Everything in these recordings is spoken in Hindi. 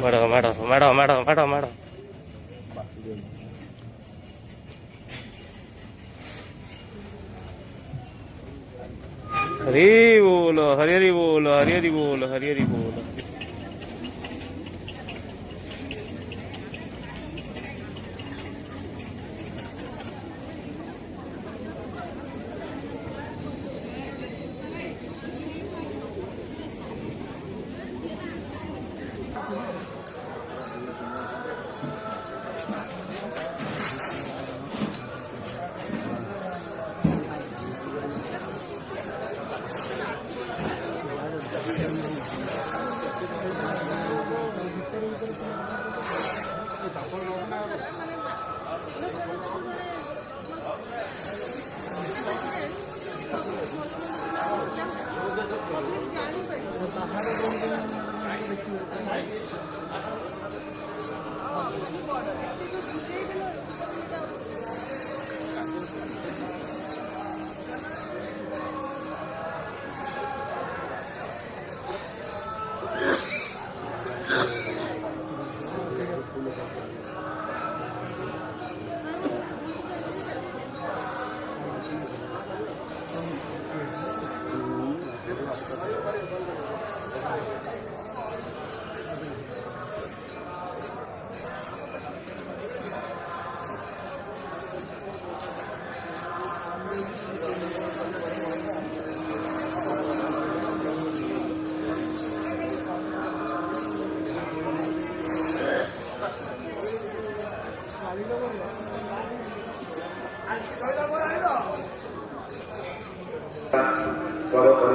मारो मारो मारो मारो मारो मारो हरी बोलो हरी हरी बोलो हरी हरी बोलो हरी हरी बोलो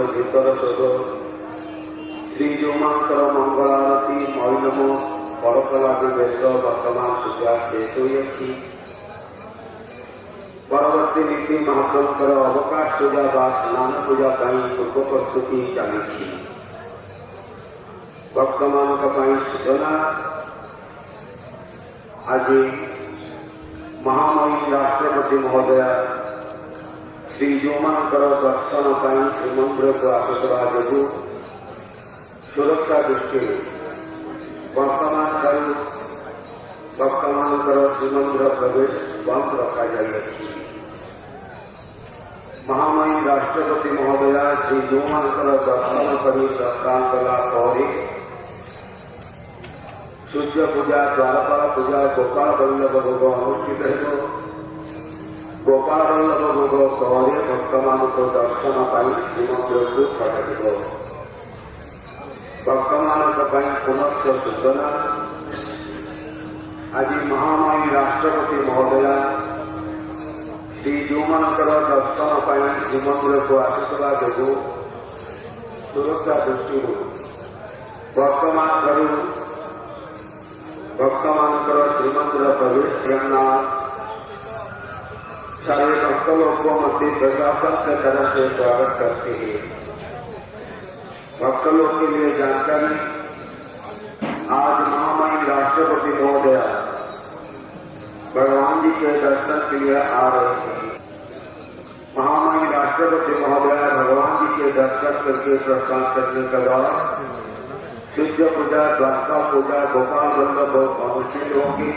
भीतर शोध श्रीजोमांतर मंगलारती मईनम परकलादि वेद वर्तमान पूजा शेष होती परवर्ती नीति महाप्रभुकर अवकाश पूजा व स्नान पूजा पूर्व प्रस्तुति चली भक्तमान सूचना आज महामयी राष्ट्रपति महोदय श्रीजोमांकर दर्शन श्रीमंदिर को आसुवा जो सुरक्षा दृष्टि वर्तमान भक्तमानकर श्रीमंदिर प्रवेश बंद रखा जाइए। महामयी राष्ट्रपति महोदय श्रीजोमांकर दर्शन कर प्रस्थान कला सूर्य पूजा द्वारपाल पूजा गोपाल वल्लभ भोग अनुष्ठित हो गोपाल वल्लभ भोग सह भक्तमान को दर्शन श्रीमंदिर को छड़ा भक्तमान पुनश्च सूचना आज महामयी राष्ट्रपति महोदया श्रीजोमांकर दर्शन श्रीमंदिर को आसुवा जो सुरक्षा दृष्टि वर्तमान भक्तमानकर श्रीमंदिर प्रवेश सारे भक्त लोगों मध्य प्रशासन से तरह से स्वागत करते हैं। भक्त लोग के लिए जानकारी आज महामयी राष्ट्रपति महोदय भगवान जी के दर्शन के लिए आ रहे हैं। महामयी राष्ट्रपति महोदय भगवान जी के दर्शन करके प्रस्थान करने के बाद सूर्य पूजा द्वारका पूजा गोपाल वल्लभ अनुष्ठित होगी।